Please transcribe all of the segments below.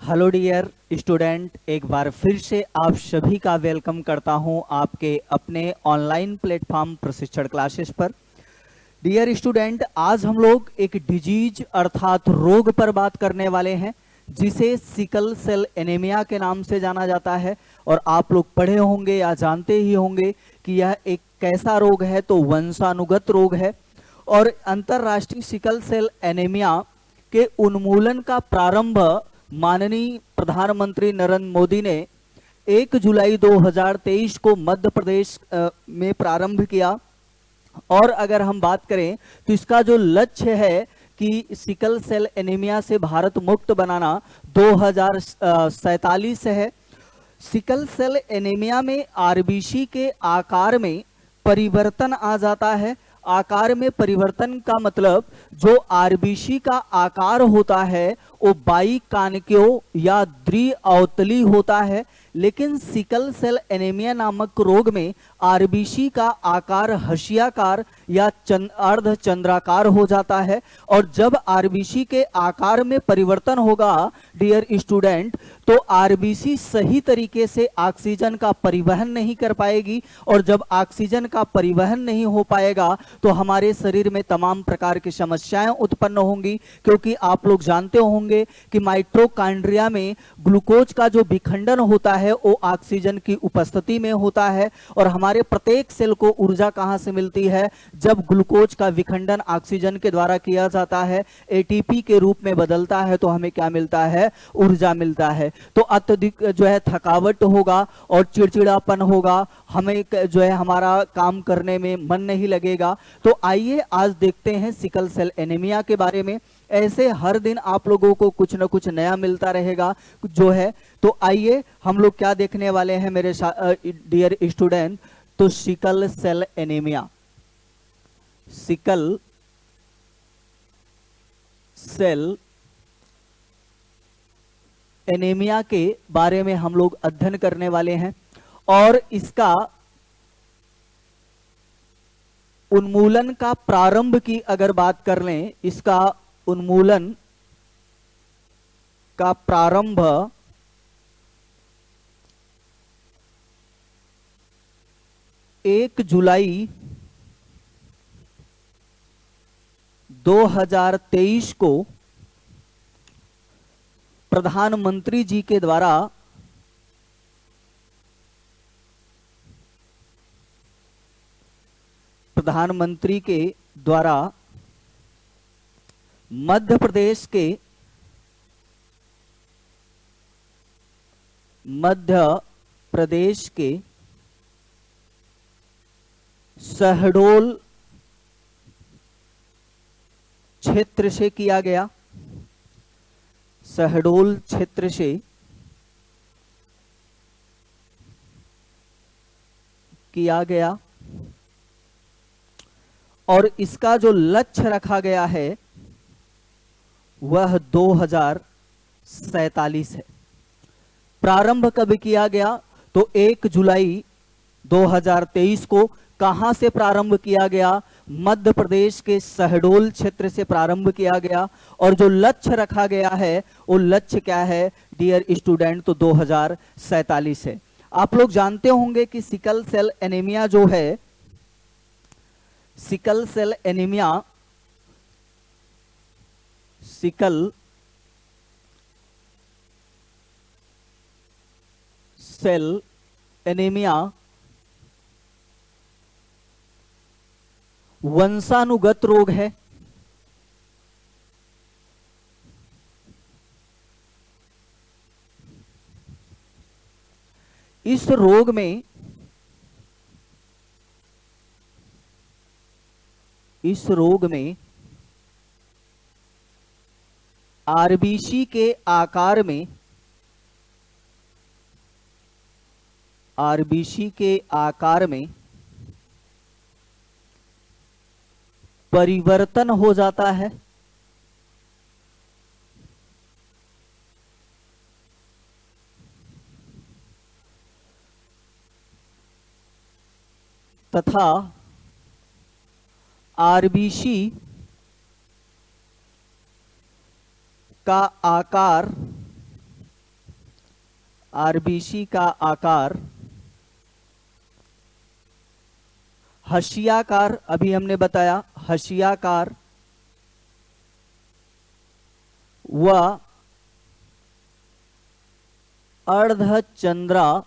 Hello dear student, एक बार फिर से आप सभी का वेलकम करता हूं आपके अपने ऑनलाइन प्लेटफॉर्म प्रशिक्षण क्लासेस पर। डियर स्टूडेंट, आज हम लोग एक डिजीज अर्थात रोग पर बात करने वाले हैं जिसे सिकल सेल एनीमिया के नाम से जाना जाता है। और आप लोग पढ़े होंगे या जानते ही होंगे कि यह एक कैसा रोग है, तो वंशानुगत रोग है। और अंतर्राष्ट्रीय सिकल सेल एनीमिया के उन्मूलन का प्रारंभ माननीय प्रधानमंत्री नरेंद्र मोदी ने 1 जुलाई 2023 को मध्य प्रदेश में प्रारंभ किया। और अगर हम बात करें तो इसका जो लक्ष्य है कि सिकल सेल एनीमिया से भारत मुक्त बनाना 2047 है। सिकल सेल एनीमिया में आरबीसी के आकार में परिवर्तन आ जाता है। आकार में परिवर्तन का मतलब जो आरबीसी का आकार होता है वो बाईकानक्यों या द्विअवतली होता है, लेकिन सिकल सेल एनीमिया नामक रोग में आरबीसी का आकार हशियाकार या अर्ध चंद्राकार हो जाता है। और जब आरबीसी के आकार में परिवर्तन होगा डियर स्टूडेंट, तो आरबीसी सही तरीके से ऑक्सीजन का परिवहन नहीं कर पाएगी। और जब ऑक्सीजन का परिवहन नहीं हो पाएगा तो हमारे शरीर में तमाम प्रकार की समस्याएं उत्पन्न होंगी, क्योंकि आप लोग जानते होंगे कि माइटोकॉन्ड्रिया में ग्लूकोज का जो विखंडन होता है वो ऑक्सीजन की उपस्थिति में होता है। और हमारे प्रत्येक सेल को ऊर्जा कहां से मिलती है? जब ग्लूकोज का विखंडन ऑक्सीजन के द्वारा किया जाता है, एटीपी के रूप में बदलता है, तो हमें क्या मिलता है? ऊर्जा मिलता है। तो अत्यधिक जो है थकावट होगा और चिड़चिड़ापन होगा, हमें जो है हमारा काम करने में मन नहीं लगेगा। तो आइए आज देखते हैं सिकल सेल एनीमिया के बारे में। ऐसे हर दिन आप लोगों को कुछ न कुछ नया मिलता रहेगा जो है। तो आइए हम लोग क्या देखने वाले हैं मेरे डियर स्टूडेंट, तो sickle cell anaemia. Sickle cell anaemia के बारे में हम लोग अध्ययन करने वाले हैं। और इसका उन्मूलन का प्रारंभ की अगर बात कर लें, इसका उन्मूलन का प्रारंभ 1 जुलाई 2023 को प्रधानमंत्री जी के द्वारा मध्य प्रदेश के शहडोल क्षेत्र से किया गया। शहडोल क्षेत्र से किया गया। और इसका जो लक्ष्य रखा गया है वह 2047 है। प्रारंभ कब किया गया? तो 1 जुलाई 2023 को। कहां से प्रारंभ किया गया? मध्य प्रदेश के शहडोल क्षेत्र से प्रारंभ किया गया। और जो लक्ष्य रखा गया है वो लक्ष्य क्या है डियर स्टूडेंट? तो 2047 है। आप लोग जानते होंगे कि सिकल सेल एनीमिया जो है, sickle cell anaemia, sickle cell anaemia वंशानुगत रोग है। इस रोग में आरबीसी के आकार में परिवर्तन हो जाता है। तथा आरबीसी का आकार आरबीसी का आकार हशियाकार, अभी हमने बताया हशियाकार व अर्धचंद्राकार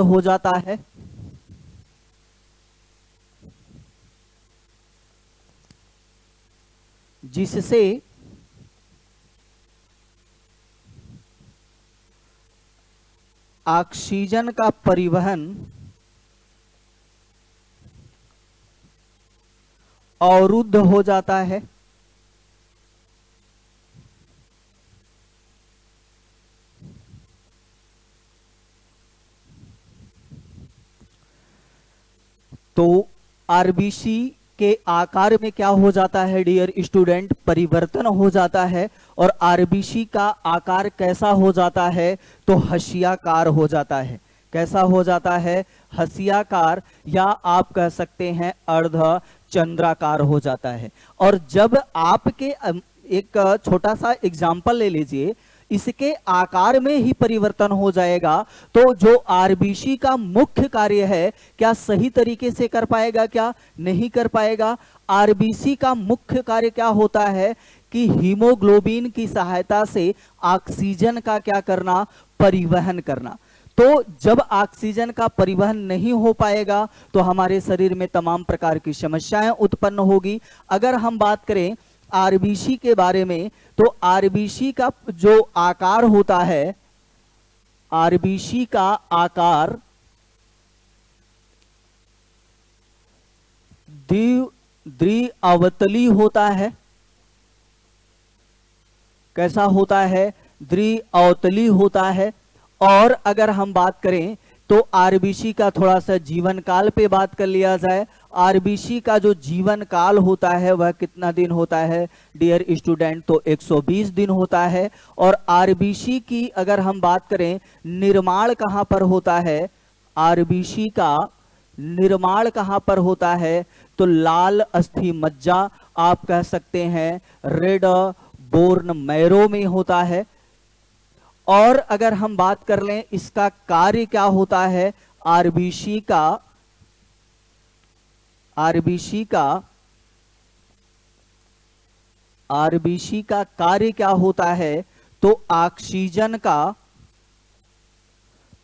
हो जाता है। जिससे ऑक्सीजन का परिवहन अवरुद्ध हो जाता है। तो आरबीसी के आकार में क्या हो जाता है डियर स्टूडेंट, परिवर्तन हो जाता है। और आरबीसी का आकार कैसा हो जाता है, तो हशियाकार हो जाता है। कैसा हो जाता है, हशियाकार, या आप कह सकते हैं अर्धचंद्राकार हो जाता है। और जब आपके एक छोटा सा एग्जाम्पल ले लीजिए, इसके आकार में ही परिवर्तन हो जाएगा, तो जो आरबीसी का मुख्य कार्य है क्या सही तरीके से कर पाएगा, क्या नहीं कर पाएगा। आरबीसी का मुख्य कार्य क्या होता है कि हीमोग्लोबिन की सहायता से ऑक्सीजन का क्या करना, परिवहन करना। तो जब ऑक्सीजन का परिवहन नहीं हो पाएगा तो हमारे शरीर में तमाम प्रकार की समस्याएं उत्पन्न होगी। अगर हम बात करें आरबीसी के बारे में, तो आरबीसी का जो आकार होता है, आरबीसी का आकार द्विअवतली होता है। कैसा होता है, द्विअवतली होता है। और अगर हम बात करें तो आरबीसी का थोड़ा सा जीवन काल पे बात कर लिया जाए। आरबीसी का जो जीवन काल होता है वह कितना दिन होता है डियर स्टूडेंट, तो 120 दिन होता है। और आरबीसी की अगर हम बात करें निर्माण कहां पर होता है, आरबीसी का निर्माण कहां पर होता है, तो लाल अस्थि मज्जा, आप कह सकते हैं रेड बोर्न मैरो में होता है। और अगर हम बात कर लें इसका कार्य क्या होता है, आरबीसी का कार्य क्या होता है, तो ऑक्सीजन का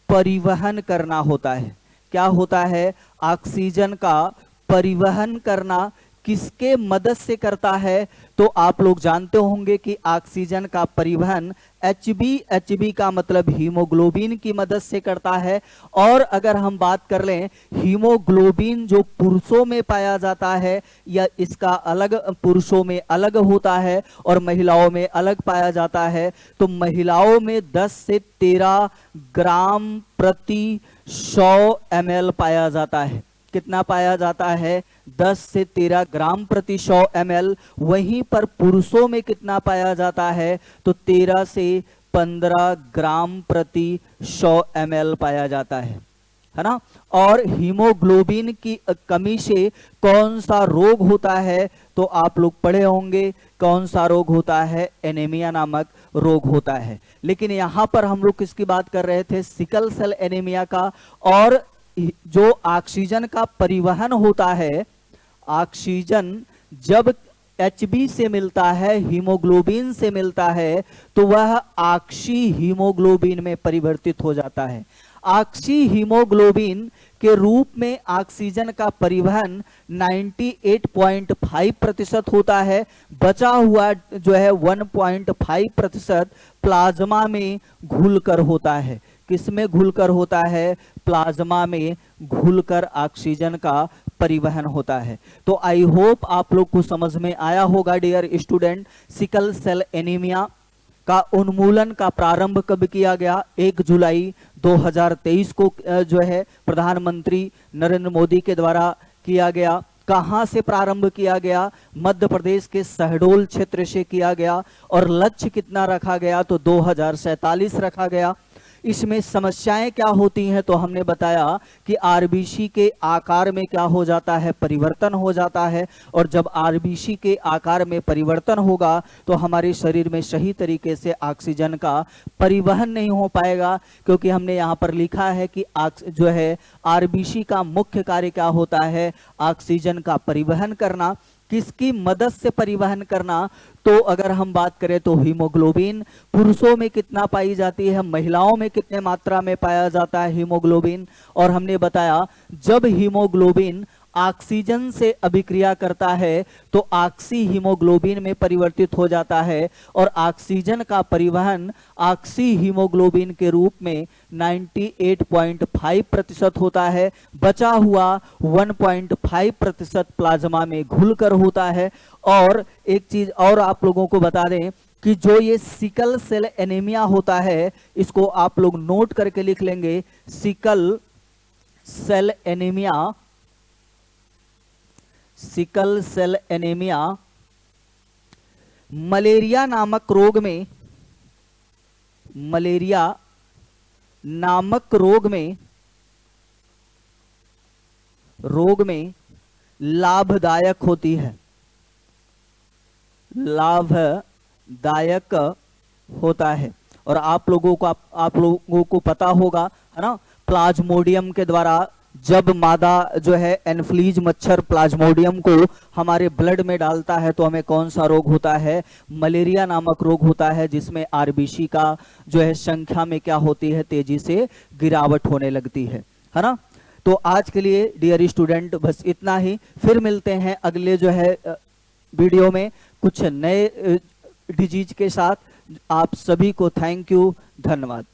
परिवहन करना होता है। क्या होता है, ऑक्सीजन का परिवहन करना। किसके मदद से करता है, तो आप लोग जानते होंगे कि ऑक्सीजन का परिवहन एचबी का मतलब हीमोग्लोबिन की मदद से करता है। और अगर हम बात कर लें हीमोग्लोबिन जो पुरुषों में पाया जाता है, या इसका अलग पुरुषों में अलग होता है और महिलाओं में अलग पाया जाता है, तो महिलाओं में 10 से 13 ग्राम प्रति 100 ml पाया जाता है। कितना पाया जाता है, 10 से 13 ग्राम प्रति 100 ml। वहीं पर पुरुषों में कितना पाया जाता है, तो 13 से 15 ग्राम प्रति 100 ml पाया जाता है ना। और हीमोग्लोबिन की कमी से कौन सा रोग होता है, तो आप लोग पढ़े होंगे कौन सा रोग होता है, एनीमिया नामक रोग होता है। लेकिन यहां पर हम लोग किसकी बात कर रहे थे, सिकल सेल एनीमिया का। और जो ऑक्सीजन का परिवहन होता है, ऑक्सीजन जब एचबी से मिलता है, हीमोग्लोबिन से मिलता है, तो वह ऑक्सी हीमोग्लोबिन में परिवर्तित हो जाता है। ऑक्सी हीमोग्लोबिन के रूप में ऑक्सीजन का परिवहन 98.5% होता है। बचा हुआ जो है 1.5% प्लाज्मा में घुलकर होता है। किसमें घुलकर होता है, प्लाज्मा में घुलकर ऑक्सीजन का परिवहन होता है। तो आई होप आप लोग को समझ में आया होगा dear student. Sickle cell anaemia का उन्मूलन का प्रारंभ कब किया गया, 1 जुलाई 2023 को जो है प्रधानमंत्री नरेंद्र मोदी के द्वारा किया गया। कहां से प्रारंभ किया गया, मध्य प्रदेश के शहडोल क्षेत्र से किया गया। और लक्ष्य कितना रखा गया, तो 2047 रखा गया। इसमें समस्याएं क्या होती हैं, तो हमने बताया कि आरबीसी के आकार में क्या हो जाता है, परिवर्तन हो जाता है। और जब आरबीसी के आकार में परिवर्तन होगा तो हमारे शरीर में सही तरीके से ऑक्सीजन का परिवहन नहीं हो पाएगा, क्योंकि हमने यहाँ पर लिखा है कि जो है आरबीसी का मुख्य कार्य क्या होता है, ऑक्सीजन का परिवहन करना। किसकी मदद से परिवहन करना, तो अगर हम बात करें तो हीमोग्लोबिन पुरुषों में कितना पाई जाती है, महिलाओं में कितने मात्रा में पाया जाता है हीमोग्लोबिन। और हमने बताया जब हीमोग्लोबिन ऑक्सीजन से अभिक्रिया करता है तो ऑक्सी हीमोग्लोबिन में परिवर्तित हो जाता है और ऑक्सीजन का परिवहन ऑक्सी हीमोग्लोबिन के रूप में 98.5% होता है। बचा हुआ 1.5% प्लाज्मा में घुलकर होता है। और एक चीज और आप लोगों को बता दें कि जो ये सिकल सेल एनीमिया होता है, इसको आप लोग नोट करके लिख लेंगे, sickle cell anaemia, sickle cell anaemia malaria नामक रोग में, मलेरिया नामक रोग में लाभदायक होती है, लाभदायक होता है। और आप लोगों को पता होगा, है ना, प्लाज्मोडियम के द्वारा जब मादा जो है एनफ्लीज मच्छर प्लाज्मोडियम को हमारे ब्लड में डालता है तो हमें कौन सा रोग होता है, मलेरिया नामक रोग होता है, जिसमें आरबीसी का जो है संख्या में क्या होती है, तेजी से गिरावट होने लगती है ना। तो आज के लिए डियर स्टूडेंट बस इतना ही, फिर मिलते हैं अगले जो है वीडियो में कुछ नए डिजीज के साथ। आप सभी को थैंक यू, धन्यवाद।